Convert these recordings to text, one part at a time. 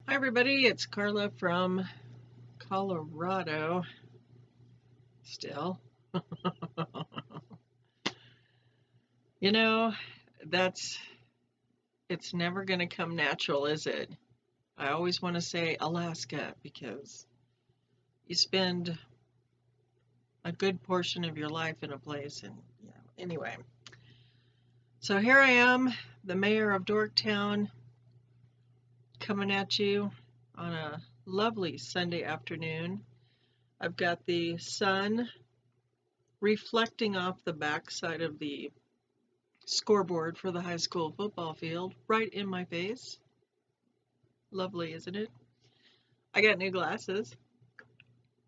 Hi everybody, it's Carla from Colorado still. You know, that's it's never going to come natural, is it? I always want to say Alaska because you spend a good portion of your life in a place and anyway. So here I am, the mayor of Dorktown, coming at you on a lovely Sunday afternoon. I've got the sun reflecting off the backside of the scoreboard for the high school football field right in my face. Lovely, isn't it? I got new glasses.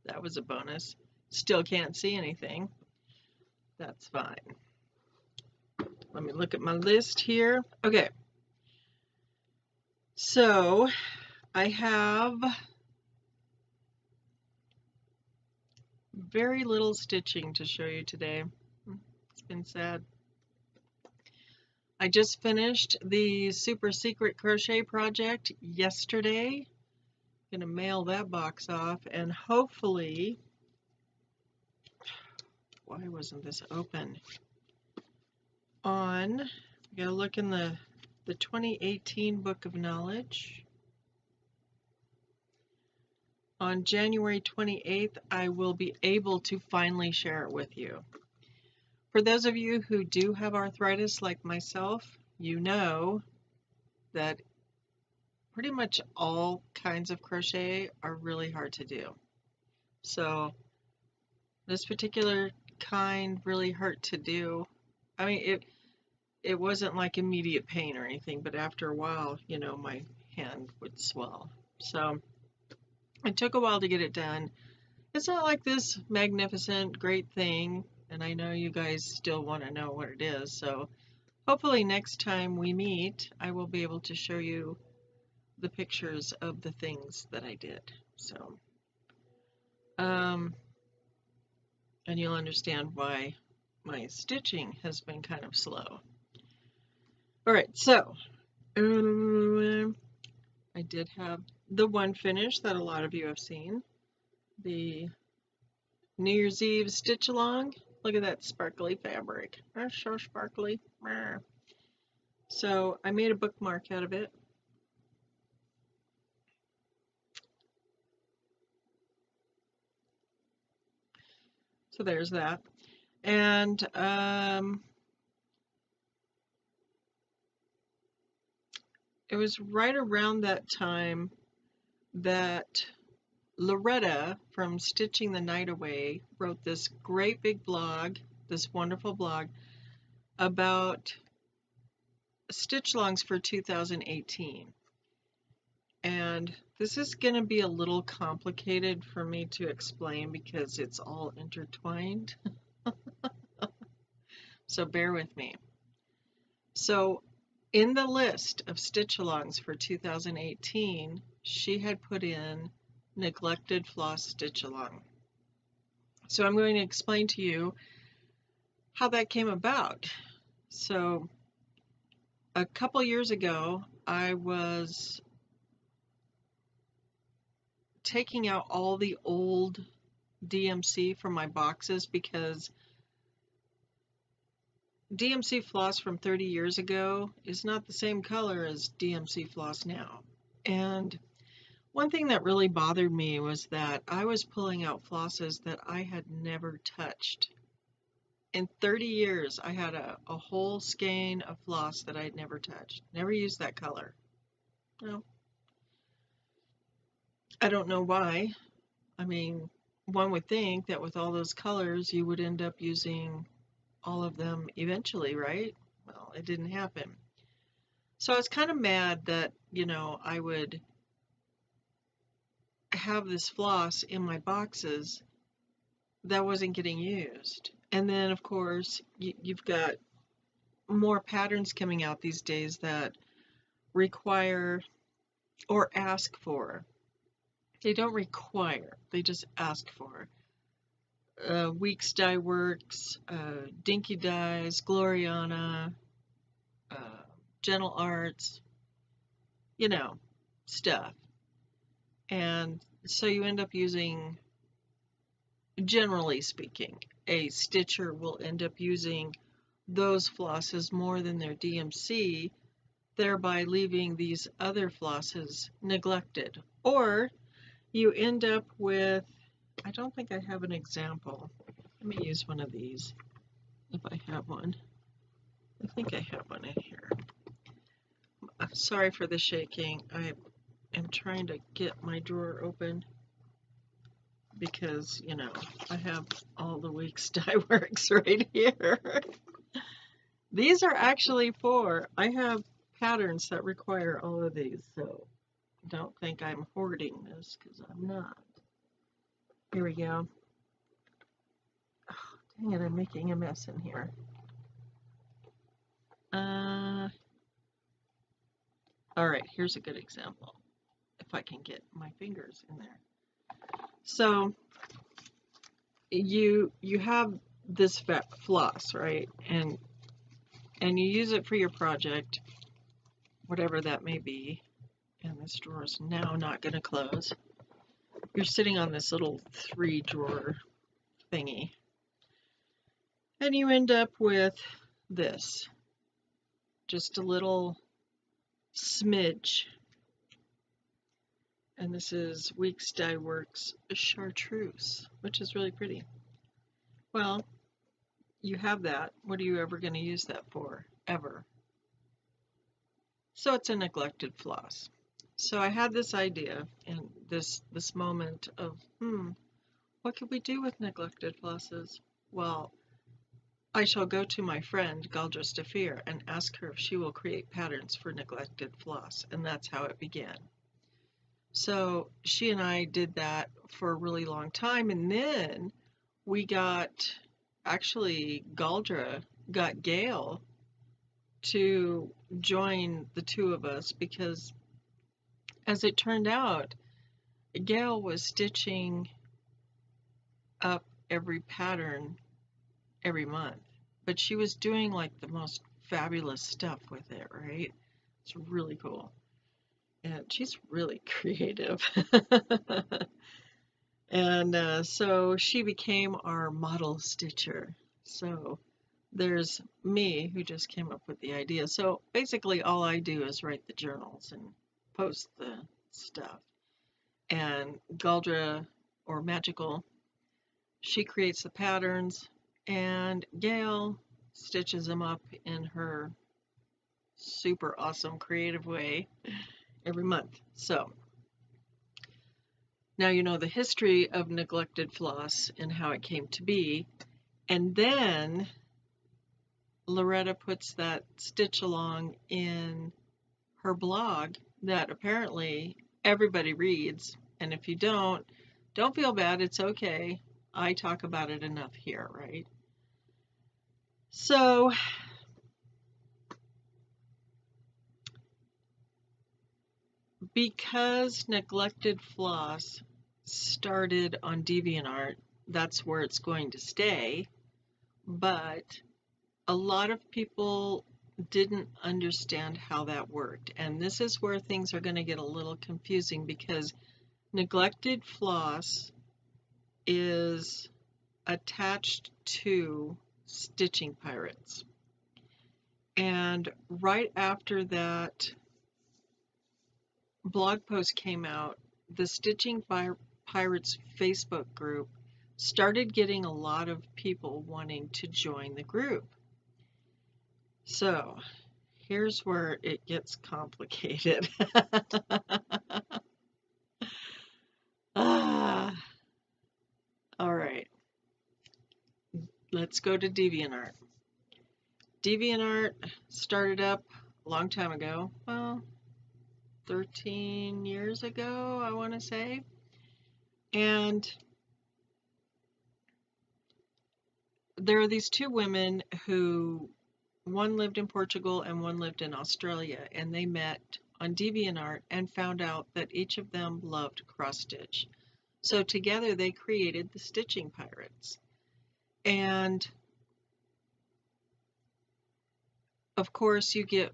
That was a bonus. Still can't see anything. That's fine. Let me look at my list here. Okay. So I have very little stitching to show you today. It's been sad. I just finished the super secret crochet project yesterday. Gonna mail that box off and hopefully, why wasn't this open? You gotta look in the 2018 Book of Knowledge. On January 28th, I will be able to finally share it with you. For those of you who do have arthritis like myself, you know that pretty much all kinds of crochet are really hard to do. So this particular kind really hurt to do. I mean, it wasn't like immediate pain or anything, but after a while, my hand would swell. So it took a while to get it done. It's not like this magnificent, great thing, and I know you guys still want to know what it is, so hopefully next time we meet, I will be able to show you the pictures of the things that I did. So, and you'll understand why my stitching has been kind of slow. All right, so I did have the one finish that a lot of you have seen, the New Year's Eve stitch along. Look at that sparkly fabric. That's so sparkly. So I made a bookmark out of it. So there's that. And it was right around that time that Loretta from Stitching the Night Away wrote this great big blog, this wonderful blog, about stitch-alongs for 2018. And this is going to be a little complicated for me to explain because it's all intertwined. So bear with me. So in the list of stitch-alongs for 2018, she had put in neglected floss stitch-along. So I'm going to explain to you how that came about. So a couple years ago, I was taking out all the old DMC from my boxes because DMC floss from 30 years ago is not the same color as DMC floss now. And one thing that really bothered me was that I was pulling out flosses that I had never touched. In 30 years, I had a whole skein of floss that I had never touched. Never used that color. No. I don't know why. I mean, one would think that with all those colors, you would end up using all of them eventually, right? Well, it didn't happen. So I was kind of mad that, I would have this floss in my boxes that wasn't getting used. And then, of course, you've got more patterns coming out these days that require or ask for. They don't require, they just ask for. Weeks Dye Works, Dinky Dyes, Gloriana, Gentle Arts, stuff. And so you end up using, generally speaking, a stitcher will end up using those flosses more than their DMC, thereby leaving these other flosses neglected. Or you end up with, I don't think I have an example. Let me use one of these if I have one. I think I have one in here. I'm sorry for the shaking. I am trying to get my drawer open because, you know, I have all the week's dye works right here. These are actually I have patterns that require all of these, so don't think I'm hoarding this because I'm not. Here we go. Oh, dang it, I'm making a mess in here. All right, here's a good example, if I can get my fingers in there. So you have this floss, right? And you use it for your project, whatever that may be. And this drawer is now not going to close. You're sitting on this little 3-drawer thingy. And you end up with this. Just a little smidge. And this is Weeks Dye Works Chartreuse, which is really pretty. Well, you have that. What are you ever going to use that for? Ever. So it's a neglected floss. So I had this idea and this moment of, what could we do with neglected flosses? Well, I shall go to my friend Galdra Stafir and ask her if she will create patterns for neglected floss, and that's how it began. So she and I did that for a really long time, and then we actually Galdra got Gail to join the two of us because, as it turned out, Gail was stitching up every pattern every month, but she was doing like the most fabulous stuff with it, right? It's really cool. And she's really creative. And so she became our model stitcher. So there's me who just came up with the idea. So basically all I do is write the journals and post the stuff. And Galdra, or Magical, she creates the patterns, and Gail stitches them up in her super awesome creative way every month. So now you know the history of neglected floss and how it came to be. And then Loretta puts that stitch along in her blog that apparently everybody reads. And if you don't feel bad, it's okay. I talk about it enough here, right? So because neglected floss started on DeviantArt, that's where it's going to stay. But a lot of people didn't understand how that worked. And this is where things are going to get a little confusing, because neglected floss is attached to Stitching Pirates. And right after that blog post came out, the Stitching Pirates Facebook group started getting a lot of people wanting to join the group. So here's where it gets complicated. All right, let's go to DeviantArt. DeviantArt started up a long time ago, well, 13 years ago, I want to say. And there are these two women who, one lived in Portugal and one lived in Australia, and they met on DeviantArt and found out that each of them loved cross stitch. So together they created the Stitching Pirates. And of course you get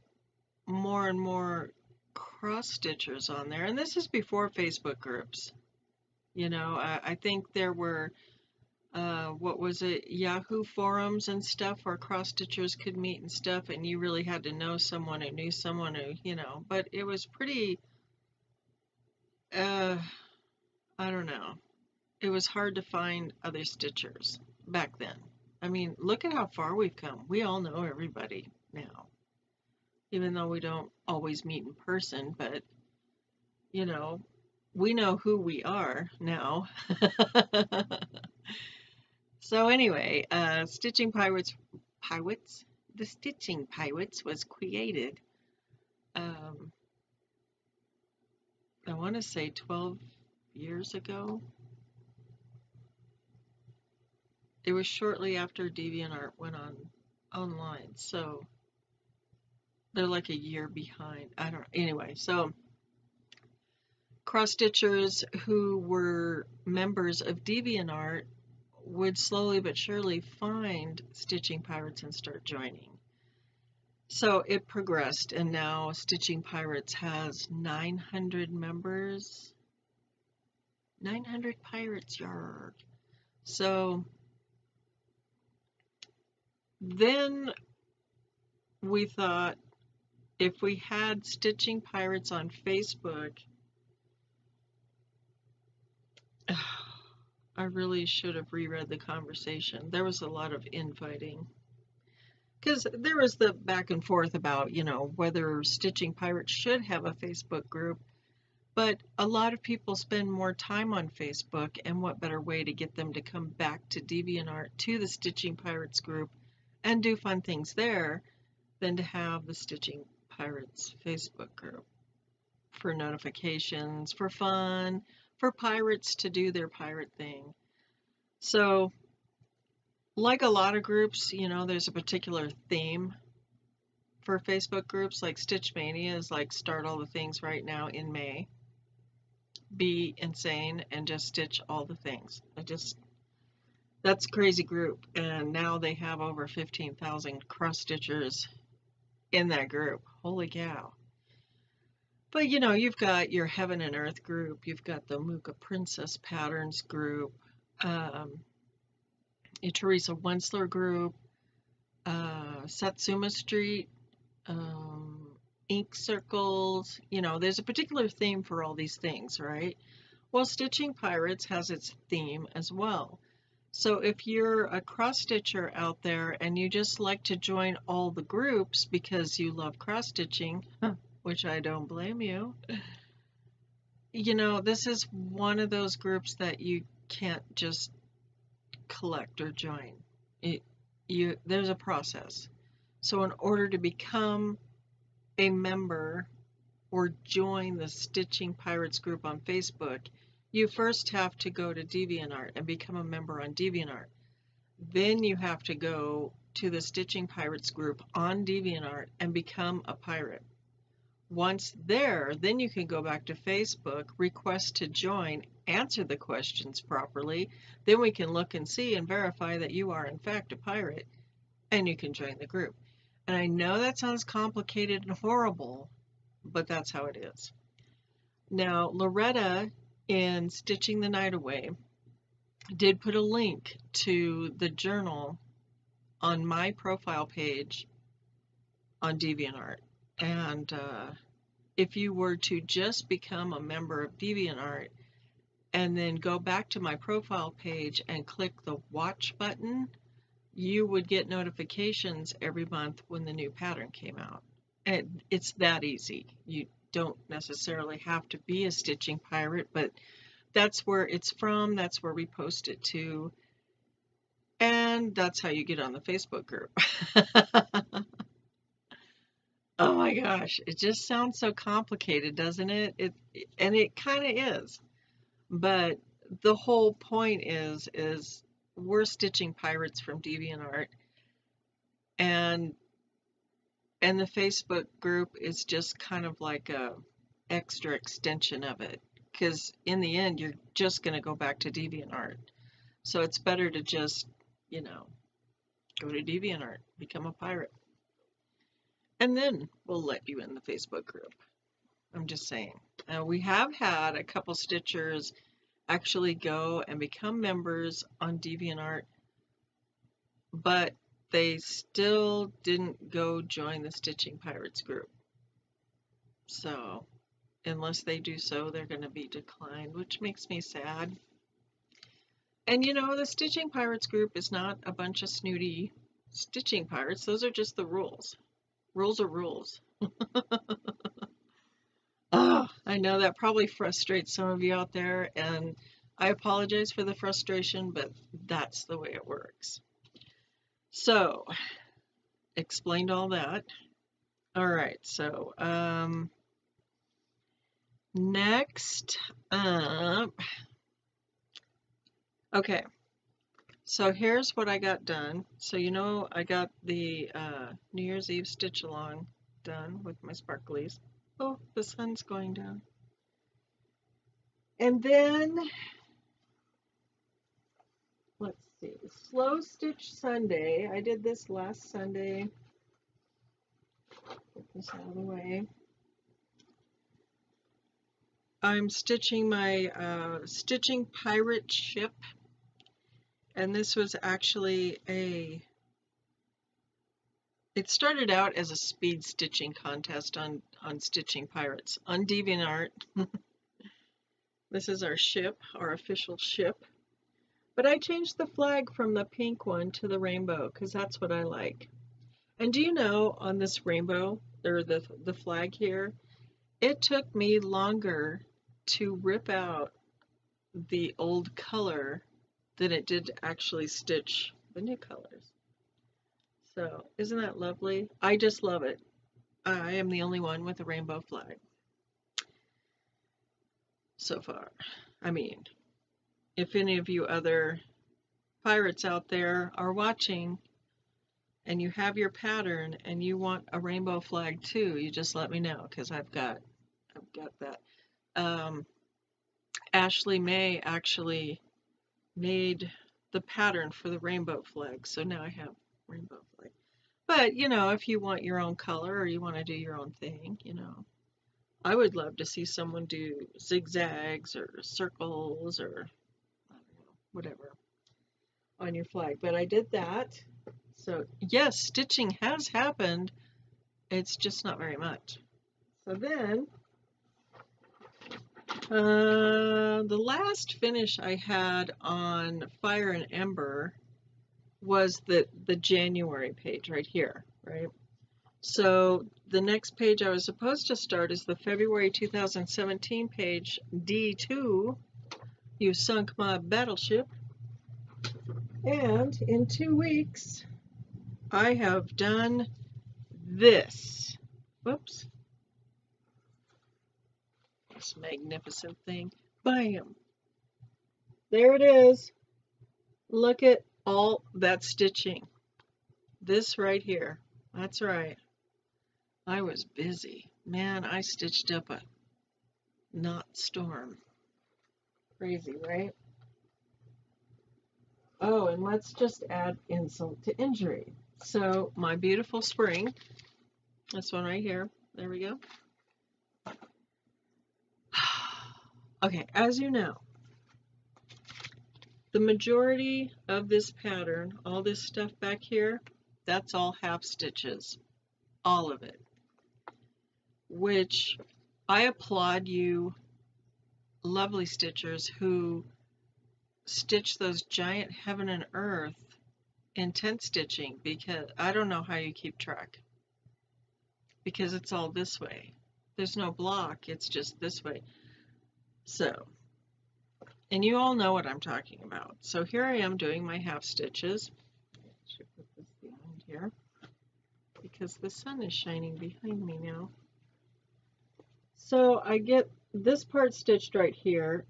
more and more cross stitchers on there, and this is before Facebook groups. You know, I think there were, what was it, Yahoo forums and stuff where cross stitchers could meet and stuff, and you really had to know someone who knew someone who, you know, but it was pretty, I don't know. It was hard to find other stitchers back then. I mean, look at how far we've come. We all know everybody now, even though we don't always meet in person, but you know, we know who we are now. So anyway, the Stitching Pirates was created, um, I want to say 12 years ago. It was shortly after DeviantArt went online, so they're like a year behind. I don't know. Anyway, so cross-stitchers who were members of DeviantArt would slowly but surely find Stitching Pirates and start joining. So it progressed, and now Stitching Pirates has 900 members. 900 pirates, yarg. So then we thought if we had Stitching Pirates on Facebook, I really should have reread the conversation. There was a lot of infighting. Because there was the back and forth about, you know, whether Stitching Pirates should have a Facebook group. But a lot of people spend more time on Facebook, and what better way to get them to come back to DeviantArt, to the Stitching Pirates group, and do fun things there than to have the Stitching Pirates Facebook group for notifications, for fun, for pirates to do their pirate thing. So, like a lot of groups, you know, there's a particular theme for Facebook groups. Like Stitch Mania is like start all the things right now in May. Be insane and just stitch all the things. That's a crazy group, and now they have over 15,000 cross stitchers in that group. Holy cow. But you know, you've got your Heaven and Earth group, you've got the Mooka Princess Patterns group, your Teresa Wensler group, Satsuma Street, ink circles. You know, there's a particular theme for all these things, right? Well, Stitching Pirates has its theme as well. So if you're a cross stitcher out there and you just like to join all the groups because you love cross stitching, which I don't blame you, you know, this is one of those groups that you can't just collect or join. There's a process. So in order to become a member or join the Stitching Pirates group on Facebook, you first have to go to DeviantArt and become a member on DeviantArt. Then you have to go to the Stitching Pirates group on DeviantArt and become a pirate. Once there, then you can go back to Facebook, request to join, answer the questions properly. Then we can look and see and verify that you are in fact a pirate, and you can join the group. And I know that sounds complicated and horrible, but that's how it is. Now, Loretta in Stitching the Night Away did put a link to the journal on my profile page on DeviantArt. And if you were to just become a member of DeviantArt and then go back to my profile page and click the watch button, you would get notifications every month when the new pattern came out. And it's that easy. You don't necessarily have to be a Stitching Pirate, but that's where it's from, that's where we post it to, and that's how you get on the Facebook group. Oh my gosh, it just sounds so complicated, doesn't it? And it kind of is. But the whole point is we're Stitching Pirates from DeviantArt, and the Facebook group is just kind of like a extra extension of it, because in the end you're just going to go back to DeviantArt. So it's better to just, you know, go to DeviantArt, become a pirate, and then we'll let you in the Facebook group. I'm just saying. We have had a couple stitchers actually go and become members on DeviantArt, but they still didn't go join the Stitching Pirates group. So unless they do so, they're going to be declined, which makes me sad. And you know, the Stitching Pirates group is not a bunch of snooty stitching pirates. Those are just the rules. Rules are rules. Oh, I know that probably frustrates some of you out there, and I apologize for the frustration, but that's the way it works. So, explained all that. All right, so next up, okay, so here's what I got done. So you know I got the New Year's Eve stitch along done with my sparklies. Oh, the sun's going down. And then, let's see, Slow Stitch Sunday. I did this last Sunday. Get this out of the way. I'm stitching my Stitching Pirate ship. And this was actually it started out as a speed stitching contest on Stitching Pirates on DeviantArt. This is our ship, our official ship. But I changed the flag from the pink one to the rainbow because that's what I like. And do you know, on this rainbow, or the flag here, it took me longer to rip out the old color than it did to actually stitch the new colors. So, isn't that lovely? I just love it. I am the only one with a rainbow flag so far. I mean, if any of you other pirates out there are watching and you have your pattern and you want a rainbow flag too, you just let me know, because I've got that. Ashley May actually made the pattern for the rainbow flag, so now I have rainbow flag. But you know, if you want your own color or you want to do your own thing, you know, I would love to see someone do zigzags or circles or I don't know, whatever on your flag. But I did that. So yes, stitching has happened. It's just not very much. So then the last finish I had on Fire and Ember was the January page right here, right? So the next page I was supposed to start is the February 2017 page, D2, You Sunk My Battleship. And in 2 weeks, I have done this. Whoops. This magnificent thing. Bam! There it is. Look at all that stitching. This right here. That's right. I was busy. Man, I stitched up a knot storm. Crazy, right? Oh, and let's just add insult to injury. So my beautiful spring, this one right here, there we go. Okay, as you know, the majority of this pattern, all this stuff back here, that's all half stitches, all of it, which I applaud you lovely stitchers who stitch those giant heaven and earth in tent stitching, because I don't know how you keep track, because it's all this way. There's no block, it's just this way. So, and you all know what I'm talking about. So here I am doing my half stitches. I should put this behind here because the sun is shining behind me now. So I get this part stitched right here,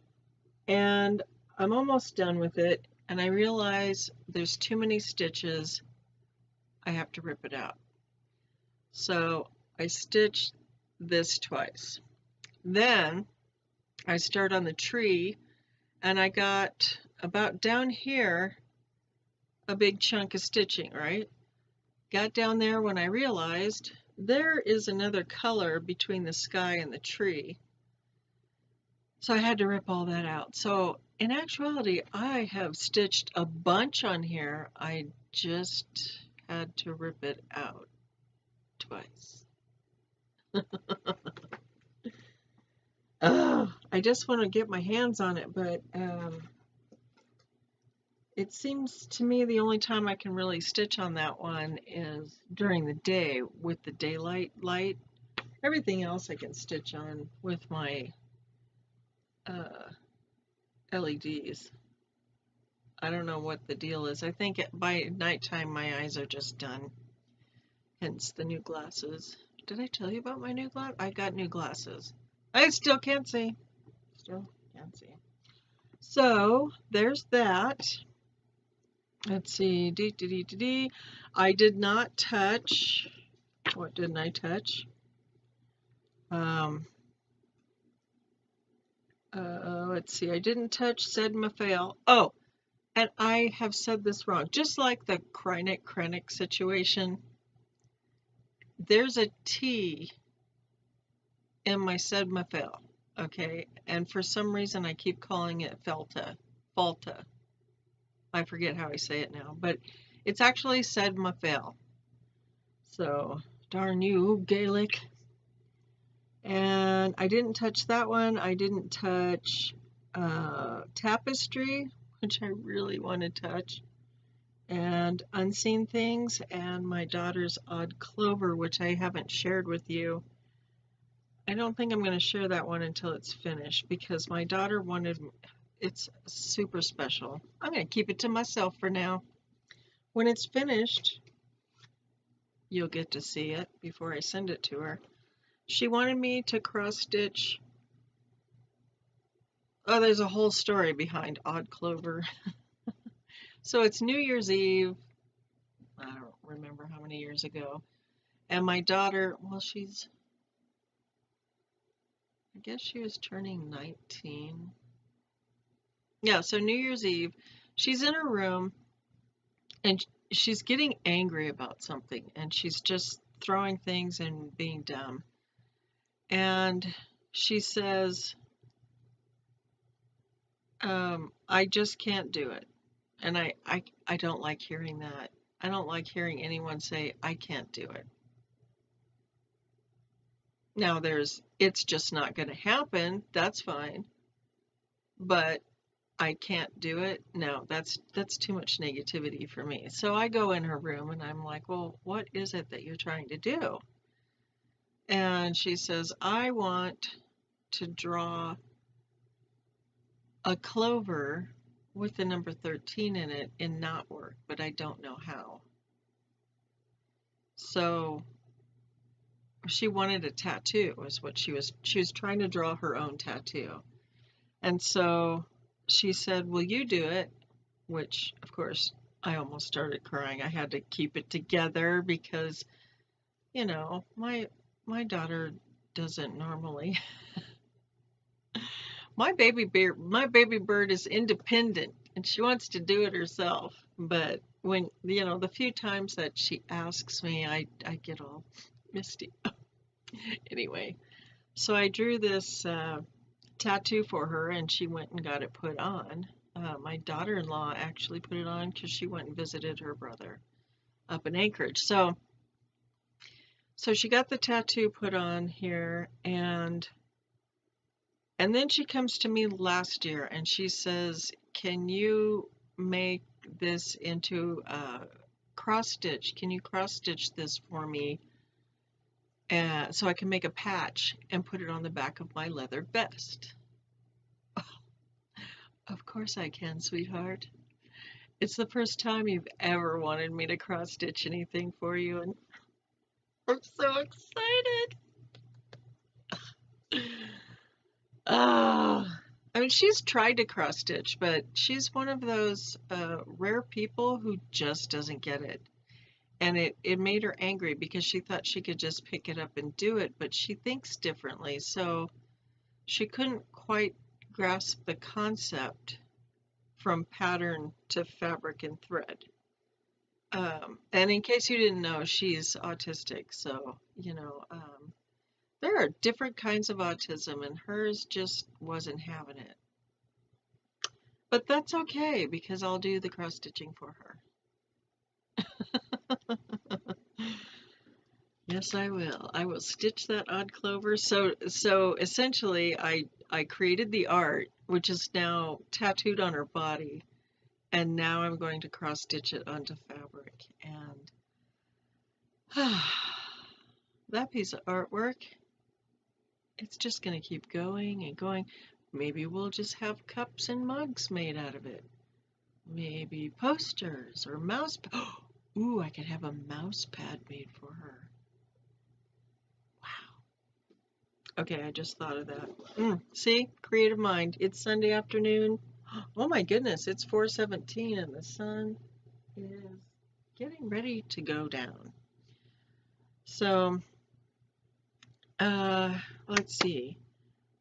and I'm almost done with it, and I realize there's too many stitches. I have to rip it out. So I stitched this twice. Then I start on the tree, and I got about down here a big chunk of stitching, right? Got down there when I realized there is another color between the sky and the tree. So I had to rip all that out. So in actuality, I have stitched a bunch on here. I just had to rip it out twice. I just want to get my hands on it, but it seems to me the only time I can really stitch on that one is during the day with the daylight light. Everything else I can stitch on with my LEDs. I don't know what the deal is. I think by nighttime my eyes are just done. Hence the new glasses. Did I tell you about my new glasses? I got new glasses. I still can't see. Still can't see. So there's that. Let's see. I did not touch. What didn't I touch? Let's see. I didn't touch Sedmafail. Oh, and I have said this wrong. Just like the Kreinik situation, there's a T in my Sedmafail. Okay, and for some reason I keep calling it Falta. I forget how I say it now, but it's actually Sedmafail. So, darn you, Gaelic. And I didn't touch that one. I didn't touch Tapestry, which I really want to touch, and Unseen Things, and my daughter's Odd Clover, which I haven't shared with you. I don't think I'm going to share that one until it's finished because my daughter wanted, it's super special. I'm going to keep it to myself for now. When it's finished, you'll get to see it before I send it to her. She wanted me to cross stitch. Oh, there's a whole story behind Odd Clover. So it's New Year's Eve. I don't remember how many years ago. And my daughter, well, I guess she was turning 19. Yeah, so New Year's Eve, she's in her room and she's getting angry about something and she's just throwing things and being dumb. And she says, I just can't do it. And I don't like hearing that. I don't like hearing anyone say, I can't do it. Now it's just not going to happen. That's fine. But I can't do it. No, that's too much negativity for me. So I go in her room and I'm like, well, what is it that you're trying to do? And she says, I want to draw a clover with the number 13 in it in knotwork, but I don't know how. So she wanted a tattoo, was what she was trying to draw her own tattoo. And so she said, will you do it? Which, of course, I almost started crying. I had to keep it together because, you know, my daughter doesn't normally. My baby bird is independent and she wants to do it herself. But when, you know, the few times that she asks me, I get all misty. Anyway, so I drew this tattoo for her and she went and got it put on. My daughter-in-law actually put it on because she went and visited her brother up in Anchorage. So she got the tattoo put on here, and then she comes to me last year and she says, can you make this into a cross stitch? Can you cross stitch this for me so I can make a patch and put it on the back of my leather vest? Of course I can, sweetheart. It's the first time you've ever wanted me to cross stitch anything for you, and I'm so excited. I mean, she's tried to cross stitch, but she's one of those rare people who just doesn't get it. And it made her angry because she thought she could just pick it up and do it, but she thinks differently. So she couldn't quite grasp the concept from pattern to fabric and thread. And in case you didn't know, she's autistic. So, there are different kinds of autism, and hers just wasn't having it. But that's okay because I'll do the cross stitching for her. Yes, I will. I will stitch that odd clover. So essentially, I created the art, which is now tattooed on her body, and now I'm going to cross stitch it onto fabric. And that piece of artwork, it's just going to keep going and going. Maybe we'll just have cups and mugs made out of it. Maybe posters or mouse. Ooh, I could have a mouse pad made for her. Wow. Okay, I just thought of that. See, creative mind. It's Sunday afternoon. Oh my goodness, it's 4:17 and the sun is getting ready to go down. So, let's see.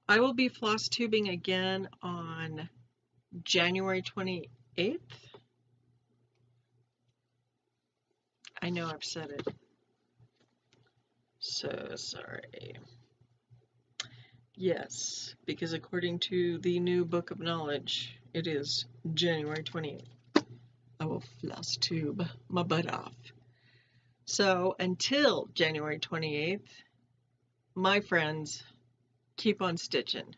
I will be floss tubing again on January 28th. I know I've said it. So sorry. Yes, because according to the new book of knowledge, it is January 28th. I will floss tube my butt off. So until January 28th, my friends, keep on stitching.